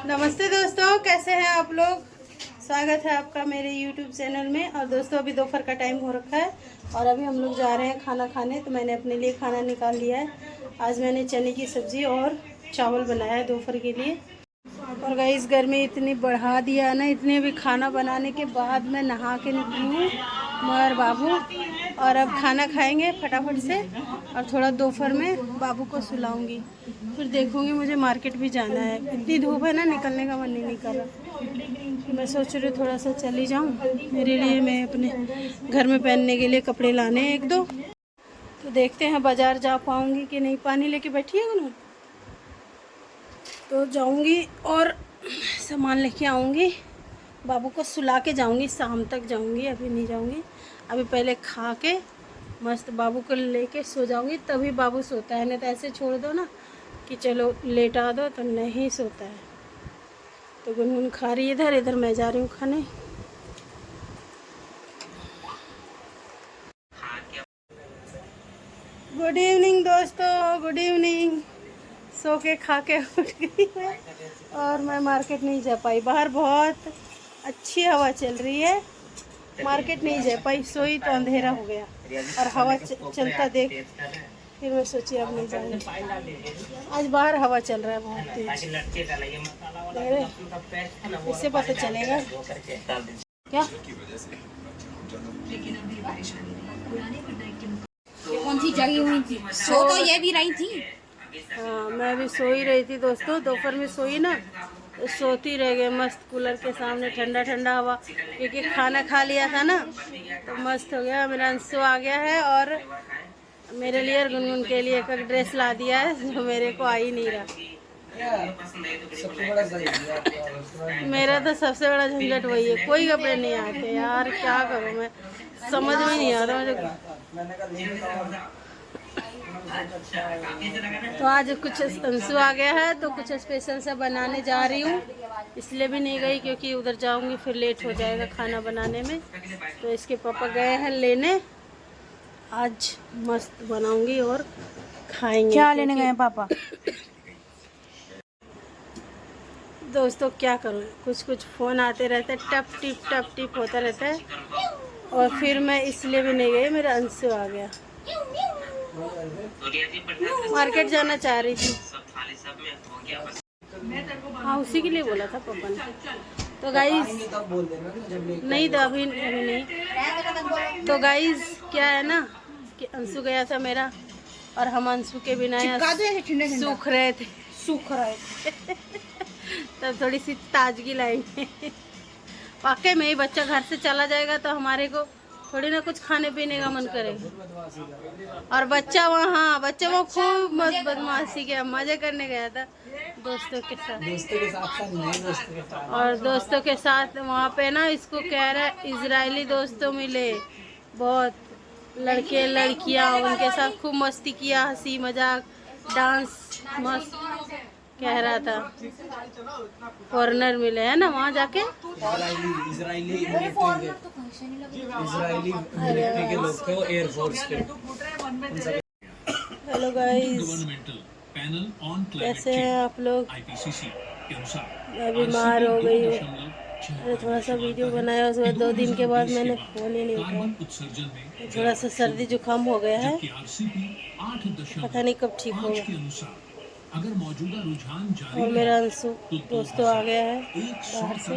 नमस्ते दोस्तों, कैसे हैं आप लोग। स्वागत है आपका मेरे YouTube चैनल में। और दोस्तों अभी दोपहर का टाइम हो रखा है और अभी हम लोग जा रहे हैं खाना खाने। तो मैंने अपने लिए खाना निकाल लिया है। आज मैंने चने की सब्ज़ी और चावल बनाया है दोपहर के लिए। और गाइस गर्मी इतनी बढ़ा दिया ना, इतने भी खाना बनाने के बाद मैं नहा के निकली हूँ मगर बाबू। और अब खाना खाएंगे फटाफट से और थोड़ा दोपहर में बाबू को सुलाऊंगी, फिर देखूंगी। मुझे मार्केट भी जाना है, इतनी धूप है ना, निकलने का मन नहीं कर रहा। मैं सोच रही हूँ थोड़ा सा चली जाऊँ। मेरे लिए मैं अपने घर में पहनने के लिए कपड़े लाने हैं एक दो। तो देखते हैं बाज़ार जा पाऊँगी कि नहीं। पानी लेके बैठी है उन्होंने, तो जाऊंगी और सामान लेके आऊँगी। बाबू को सुला के जाऊंगी, शाम तक जाऊंगी, अभी नहीं जाऊंगी। अभी पहले खा के मस्त बाबू को लेके सो जाऊंगी, तभी बाबू सोता है। नहीं तो ऐसे छोड़ दो ना कि चलो लेटा दो तो नहीं सोता है। तो गुनगुन खा रही है इधर, इधर मैं जा रही हूँ खाने। गुड इवनिंग दोस्तों, गुड इवनिंग। सो के खा के उठ गई मैं और मैं मार्केट नहीं जा पाई। बाहर बहुत अच्छी हवा चल रही है, मार्केट नहीं जा पाई। सोई तो अंधेरा हो गया और हवा चलता देख फिर मैं सोची अब नहीं जाऊंगी। आज बाहर हवा चल रहा है बहुत तेज, इससे पता चलेगा क्या। कौन सी जगी हुई थी? सो तो ये भी रही थी। हाँ, मैं भी सो ही रही थी दोस्तों। दोपहर में सोई ना तो सोती रह गए मस्त कूलर के सामने, ठंडा ठंडा हवा, क्योंकि खाना खा लिया था ना तो मस्त हो गया। मेरा अंशु आ गया है और मेरे लिए और गुनगुन के लिए एक ड्रेस ला दिया है जो मेरे को आ ही नहीं रहा। मेरा तो सबसे बड़ा झंझट वही है, कोई कपड़े नहीं आते यार, क्या करूँ मैं, समझ में नहीं आ रहा मुझे। तो आज कुछ अंशु आ गया है तो कुछ स्पेशल सा बनाने जा रही हूँ, इसलिए भी नहीं गई क्योंकि उधर जाऊंगी फिर लेट हो जाएगा खाना बनाने में। तो इसके पापा गए हैं लेने, आज मस्त बनाऊंगी और खाएंगे। क्या लेने गए हैं पापा? दोस्तों क्या करूँ, कुछ कुछ फ़ोन आते रहते हैं, टप टिप होता रहता है। और फिर मैं इसलिए भी नहीं गई, मेरा अंशु आ गया। मार्केट जाना चाह रही थी, हाँ उसी के लिए बोला था पापा ने। तो गाइस नहीं तो अभी नहीं। तो गाइस क्या है ना कि अंशु गया था मेरा और हम अंशु के बिना सूख रहे थे तो थोड़ी सी ताजगी लाएंगे। वाकई में ही बच्चा घर से चला जाएगा तो हमारे को थोड़ी ना कुछ खाने पीने का मन करेगा। और बच्चा वहाँ खूब बदमाशी किया, मजे करने गया था दोस्तों के साथ। और दोस्तों के साथ वहाँ पे ना इसको कह रहा है इजरायली दोस्तों मिले, बहुत लड़के लड़कियाँ, उनके साथ खूब मस्ती किया, हंसी मजाक डांस मस्त कह रहा था। फॉरेनर मिले हैं ना वहाँ जाके, इजरायली मिलिट्री के लोग थे, एयरफोर्स के। हेलो गाइस, कैसे हैं आप लोग। मैं बीमार हो गई हूँ, मैंने थोड़ा सा वीडियो बनाया, उसके बाद 2 दिन के बाद मैंने फ़ोन ही नहीं उठाया। थोड़ा सा सर्दी जुकाम हो गया है, पता नहीं कब ठीक होगा। और मेरा अंशु दोस्तों आ गया है बाहर से।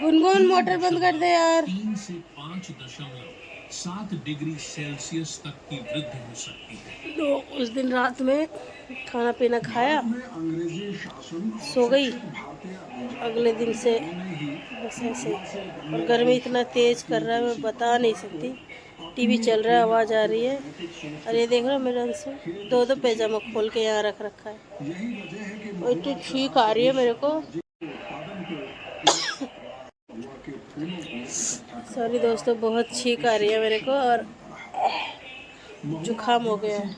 गुनगुन मोटर बंद कर दे यार। 3 से 5.7 डिग्री सेल्सियस तक की वृद्धि हो सकती है। तो उस दिन रात में खाना पीना खाया, सो गई, अगले दिन से बस ऐसे। और गर्मी इतना तेज कर रहा है मैं बता नहीं सकती। टीवी चल रहा है, आवाज़ आ रही है। और ये देख रहा हो मेरा अंशु 2 पैजामा खोल के यहाँ रख रखा है और इतनी छींक आ रही है मेरे को। सॉरी दोस्तों, बहुत छींक आ रही है मेरे को और जुकाम हो गया है।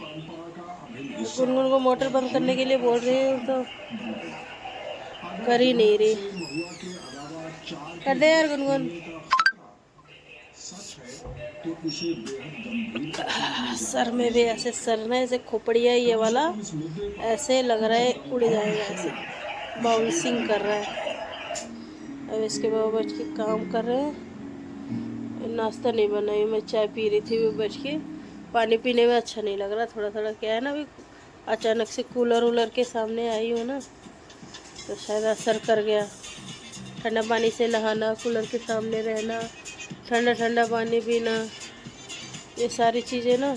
गुनगुन को मोटर बंद करने के लिए बोल रही हूँ तो कर ही नहीं रही। कर दे यार गुनगुन। सर में भी ऐसे, सर ना ऐसे खोपड़िया ये वाला ऐसे लग रहा है उड़ जाएगा ऐसे। बाउंसिंग कर रहा है। अब इसके बाबा बैठ के काम कर रहे हैं। नाश्ता नहीं बनाई, मैं चाय पी रही थी वो बैठ के। पानी पीने में अच्छा नहीं लग रहा, थोड़ा थोड़ा क्या है ना, अभी अचानक से कूलर के सामने आई हूँ ना, तो शायद असर कर गया। ठंडा पानी से नहाना, कूलर के सामने रहना, ठंडा ठंडा पानी पीना, ये सारी चीज़ें ना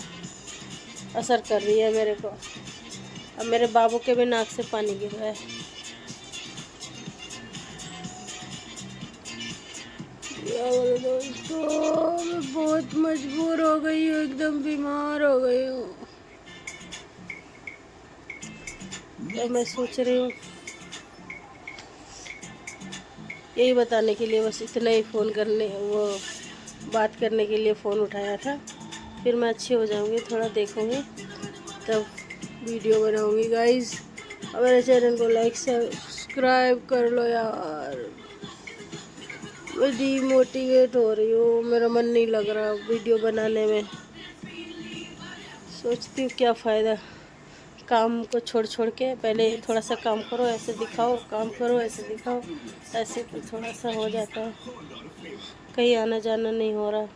असर कर रही है मेरे को। अब मेरे बाबू के भी नाक से पानी गिर रहा है। दोस्तों मैं बहुत मजबूर हो गई हूँ, एकदम बीमार हो गई हूँ। तो मैं सोच रही हूँ यही बताने के लिए, बस इतना ही बात करने के लिए फ़ोन उठाया था। फिर मैं अच्छी हो जाऊँगी, थोड़ा देखूँगी तब वीडियो बनाऊँगी गाइज़। और मेरे चैनल को लाइक सब्सक्राइब कर लो यार। मैं डीमोटिवेट हो रही हूँ, मेरा मन नहीं लग रहा वीडियो बनाने में। सोचती हूँ क्या फ़ायदा काम को छोड़ छोड़ के, पहले थोड़ा सा काम करो ऐसे दिखाओ, काम करो ऐसे दिखाओ, ऐसे तो थोड़ा सा हो जाता है। कहीं आना जाना नहीं हो रहा,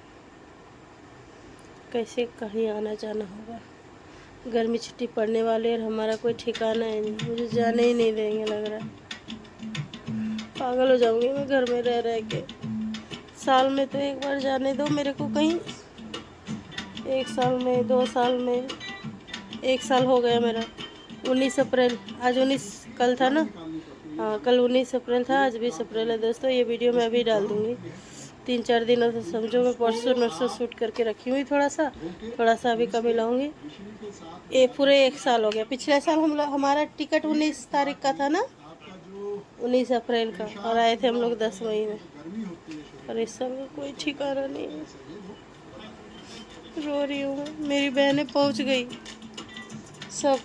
कैसे कहीं आना जाना होगा। गर्मी छुट्टी पड़ने वाली है और हमारा कोई ठिकाना है नहीं, मुझे जाने ही नहीं देंगे लग रहा है। पागल हो जाऊंगी मैं घर में रह रह के। साल में तो एक बार जाने दो मेरे को कहीं, 1 साल में 2 साल में। 1 साल हो गया मेरा। 19 अप्रैल, आज 19 कल था ना, हाँ कल 19 अप्रैल था, आज 20 अप्रैल है। दोस्तों ये वीडियो मैं अभी डाल दूँगी। 3-4 दिनों से समझो, मैं परसों नरसों शूट करके रखी हुई, थोड़ा सा अभी कमी लाऊंगी। ये पूरे 1 साल हो गया। पिछले साल हमारा टिकट 19 तारीख का था ना, 19 अप्रैल का, और आए थे हम लोग 10 मई में। और इस साल का कोई ठिकाना नहीं है। रो रही हूँ, मेरी बहनें पहुँच गई सब।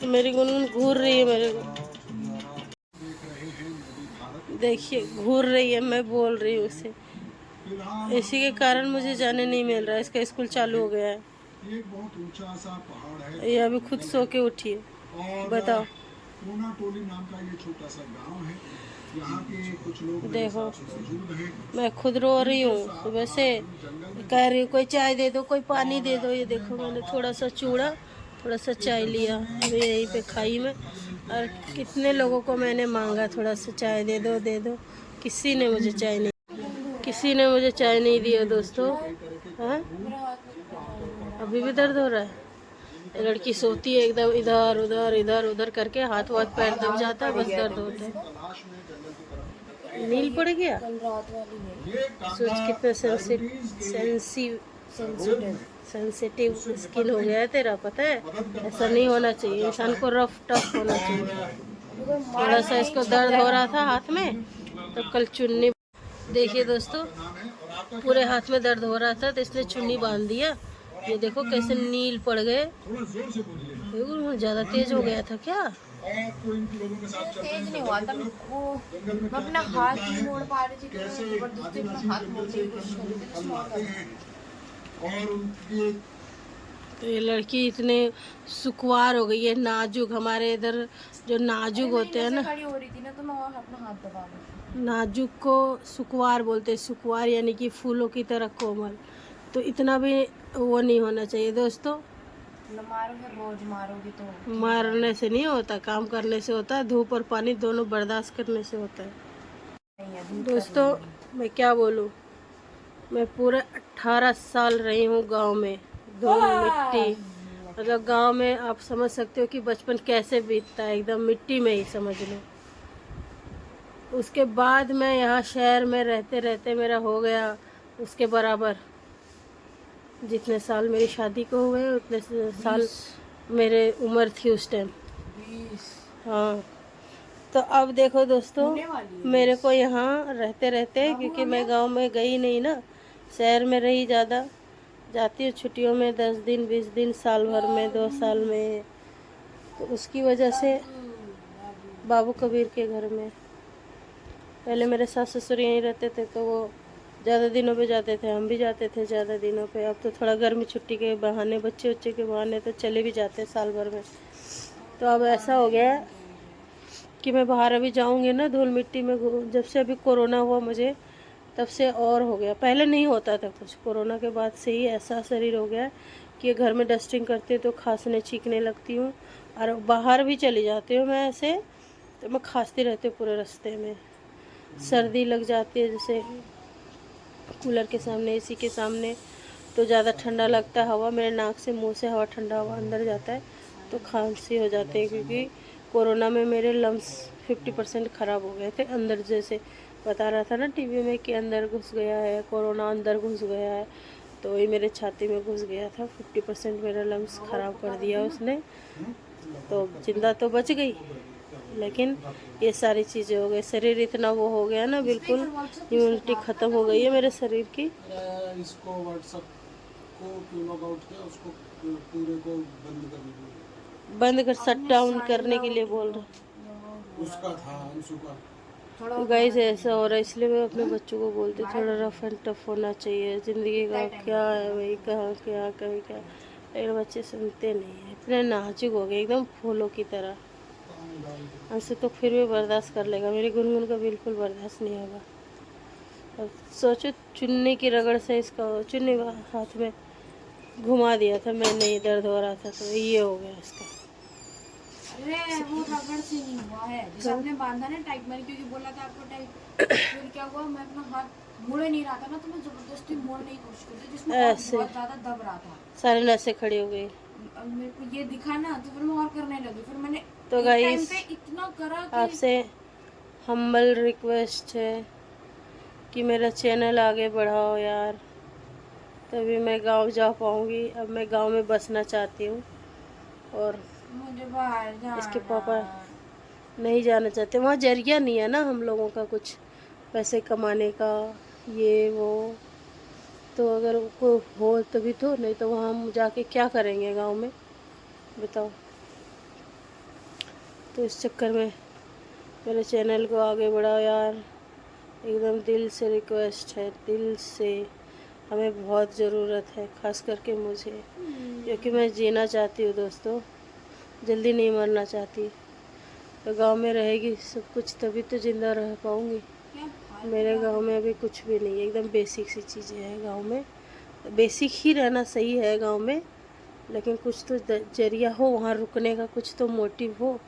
मेरी गुनगुन घूर रही है मेरे को, देखिए घूर रही है, मैं बोल रही हूँ उसे। इसी के कारण मुझे जाने नहीं मिल रहा है। इसका स्कूल चालू हो गया है, ये अभी खुद सो के उठी है, बताओ। नाम का ये छोटा सा गांव है, यहाँ के कुछ लोग देखो, मैं खुद रो रही हूँ सुबह से, कह रही हूँ कोई चाय दे दो, कोई पानी दे दो। ये देखो मैंने थोड़ा सा चूड़ा, थोड़ा सा चाय लिया, अभी यहीं पे खाई में। और कितने लोगों को मैंने मांगा थोड़ा सा चाय दे दो, किसी ने मुझे चाय नहीं दिया दोस्तों। हाँ अभी भी दर्द हो रहा है। लड़की सोती है एकदम इधर उधर करके, हाथ पैर दब जाता है, बस दर्द होता है। नील पड़ गया, सोच कितना सेंसिटिव स्किन हो गया है तेरा, पता है। ऐसा नहीं होना चाहिए, इंसान को रफ टफ होना चाहिए। थोड़ा सा इसको दर्द हो रहा था हाथ में, तो कल चुन्नी, देखिए दोस्तों पूरे हाथ में दर्द हो रहा था तो इसने चुन्नी बांध दिया। ये देखो कैसे नील पड़ गए। ज़्यादा तेज हो गया था क्या? तेज नहीं हुआ था वो, मैं अपना हाथ नहीं मोड़ पा रही थी, जबरदस्ती अपना हाथ मोड़ने की कोशिश कर रही थी। तो ये लड़की इतने सुकुवार हो गई है, नाजुक। हमारे इधर जो नाजुक होते हैं ना, खड़ी हो रही थी ना, तो मैं अपना हाथ दबा रही थी। नाजुक को सुकुवार बोलते हैं। सुकुवार यानी कि फूलों की तरह कोमल। तो इतना भी वो नहीं होना चाहिए दोस्तों। मारो फिर रोज मारोगी तो मारने से नहीं होता, काम करने से होता है। धूप और पानी दोनों बर्दाश्त करने से होता है। दोस्तों मैं क्या बोलूँ, मैं पूरे 18 साल रही हूँ गांव में, धूल मिट्टी। मतलब गांव में आप समझ सकते हो कि बचपन कैसे बीतता है, एकदम मिट्टी में ही समझ लो। उसके बाद मैं यहाँ शहर में रहते रहते मेरा हो गया उसके बराबर। जितने साल मेरी शादी को हुए उतने साल मेरे उम्र थी उस टाइम। हाँ तो अब देखो दोस्तों, मेरे को यहाँ रहते रहते, क्योंकि मैं गांव में गई नहीं ना, शहर में रही ज़्यादा, जाती हूँ छुट्टियों में 10 दिन 20 दिन, साल भर में 2 साल में। तो उसकी वजह से बाबू कबीर के घर में, पहले मेरे सास ससुर यहीं रहते थे तो वो ज़्यादा दिनों पे जाते थे, हम भी जाते थे ज़्यादा दिनों पे। अब तो थोड़ा गर्मी छुट्टी के बहाने, बच्चे के बहाने तो चले भी जाते हैं साल भर में। तो अब ऐसा हो गया है कि मैं बाहर अभी जाऊंगी ना धूल मिट्टी में जब से अभी कोरोना हुआ मुझे तब से और हो गया। पहले नहीं होता था कुछ, कोरोना के बाद से ही ऐसा शरीर हो गया कि घर में डस्टिंग करती हूँ तो खांसने छींकने लगती हूँ, और बाहर भी चली जाती हूँ मैं ऐसे तो मैं खांसती रहती हूँ पूरे रास्ते में। सर्दी लग जाती है जैसे कूलर के सामने, एसी के सामने, तो ज़्यादा ठंडा लगता है, हवा मेरे नाक से मुंह से हवा ठंडा हवा अंदर जाता है तो खांसी हो जाती है। क्योंकि कोरोना में मेरे लंग्स 50% ख़राब हो गए थे अंदर, जैसे बता रहा था ना टीवी में कि अंदर घुस गया है कोरोना, अंदर घुस गया है, तो वही मेरे छाती में घुस गया था। 50% मेरा लंग्स ख़राब कर दिया उसने। तो जिंदा तो बच गई, लेकिन ये सारी चीज़ें हो गई, शरीर इतना वो हो गया ना, बिल्कुल इम्यूनिटी ख़त्म हो गई है मेरे शरीर की। इसको व्हाट्सएप को क्यों लॉग आउट किया, उसको पूरे को बंद करने के लिए, बंद कर, शट डाउन करने के लिए बोल रहे। उसका था अंशु का। तो गाइस ऐसा हो रहा है, इसलिए मैं अपने बच्चों को बोलती हूँ थोड़ा रफ एंड टफ होना चाहिए। ज़िंदगी का क्या है भाई, कहाँ क्या कहीं क्या, लेकिन बच्चे सुनते नहीं हैं, इतने नाजुक हो गए एकदम फूलों की तरह। हमसे तो फिर भी बर्दाश्त कर लेगा, मेरी गुनगुन का बिल्कुल बर्दाश्त नहीं होगा। अब सोचो चुन्नी की रगड़ से इसका चुन्नी हाथ में घुमा दिया था मैंने, ही दर्द हो रहा था तो ये हो गया इसका। अरे वो रगड़ से नहीं हुआ है, जैसे आपने बांधा ना टाइट, मैंने क्योंकि बोला था आपको टाइट, फिर क्या हुआ, मैं अपना हाथ मुड़े नहीं रहा था ना, तो मैं जबरदस्ती मोड़ने की कोशिश कर दी जिसमें ऐसे बहुत ज्यादा दब रहा था, सारे नसें खड़ी हो गई। अब मेरे को ये दिखा ना तो फिर मैं और करने लगी, फिर मैंने तो एक गाइस टाइम पे इतना करा कि आपसे हम्बल रिक्वेस्ट है कि मेरा चैनल आगे बढ़ाओ यार, तभी मैं गांव जा पाऊंगी। अब मैं गांव में बसना चाहती हूँ और मुझे बाहर जाना, इसके पापा नहीं जाना चाहते, वहाँ जरिया नहीं है ना हम लोगों का कुछ पैसे कमाने का, ये वो, तो अगर कोई हो तभी तो, नहीं तो वहाँ हम जाके क्या करेंगे गांव में बताओ। तो इस चक्कर में मेरे चैनल को आगे बढ़ाओ यार, एकदम दिल से रिक्वेस्ट है, दिल से। हमें बहुत ज़रूरत है, खास करके मुझे, क्योंकि मैं जीना चाहती हूँ दोस्तों, जल्दी नहीं मरना चाहती। तो गांव में रहेगी सब कुछ तभी तो ज़िंदा रह पाऊँगी। मेरे गांव में अभी कुछ भी नहीं है, एकदम बेसिक सी चीज़ें हैं गांव में। बेसिक ही रहना सही है गांव में, लेकिन कुछ तो जरिया हो वहाँ रुकने का, कुछ तो मोटिव हो,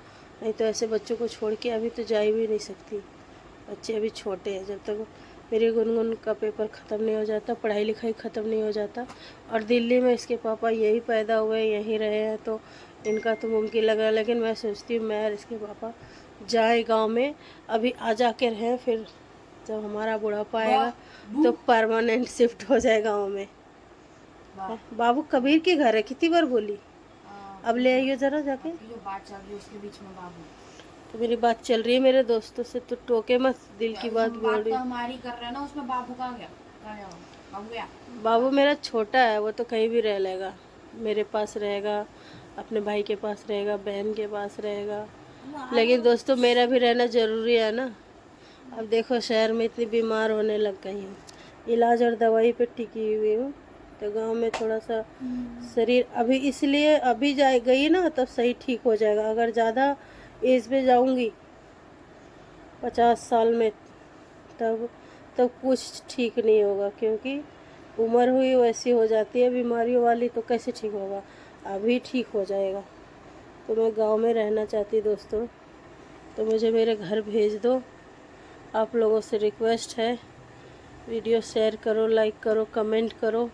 नहीं तो ऐसे बच्चों को छोड़ के अभी तो जा भी नहीं सकती। बच्चे अभी छोटे हैं, जब तक मेरी गुनगुन का पेपर ख़त्म नहीं हो जाता, पढ़ाई लिखाई ख़त्म नहीं हो जाता, और दिल्ली में इसके पापा यही पैदा हुए यहीं रहे हैं तो इनका तो मुमकिन लगा, लेकिन मैं सोचती हूँ मैं और इसके पापा जाए गांव में, अभी आ जा के रहें, फिर जब हमारा बुढ़ापा आएगा तो परमानेंट शिफ्ट हो जाए गाँव में। बाबू कबीर के घर है, कितनी बार बोली, अब ले आइए ज़रा जाके। जो बात चल रही है उसके बीच में बाबू, तो मेरी बात चल रही है मेरे दोस्तों से, तो टोके मत, दिल की बात हम बोल बात रही। तो हमारी कर रहे हैं ना, उसमें बाबू कहाँ गया, कहाँ गया बाबू गया? बाबू मेरा छोटा है, वो तो कहीं भी रह लेगा, मेरे पास रहेगा, अपने भाई के पास रहेगा, बहन के पास रहेगा, लेकिन दोस्तों मेरा भी रहना ज़रूरी है ना। अब देखो शहर में इतनी बीमार होने लग गई हूँ, इलाज और दवाई पे टिकी हुई हूँ, तो गांव में थोड़ा सा शरीर अभी, इसलिए अभी जा गई ना तब सही ठीक हो जाएगा। अगर ज़्यादा एज पे जाऊंगी 50 साल में, तब कुछ ठीक नहीं होगा, क्योंकि उम्र हुई वैसी हो जाती है बीमारियों वाली, तो कैसे ठीक होगा, अभी ठीक हो जाएगा। तो मैं गांव में रहना चाहती दोस्तों, तो मुझे मेरे घर भेज दो। आप लोगों से रिक्वेस्ट है, वीडियो शेयर करो, लाइक करो, कमेंट करो,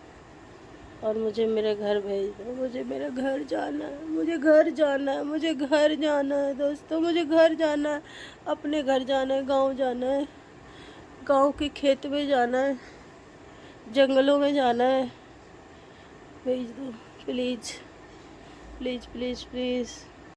और मुझे मेरे घर भेज दो। मुझे मेरे घर जाना है, मुझे घर जाना है, मुझे घर जाना है दोस्तों, मुझे घर जाना है, अपने घर जाना है, गांव जाना है, गांव के खेत में जाना है, जंगलों में जाना है। भेज दो प्लीज़ प्लीज़ प्लीज़ प्लीज़।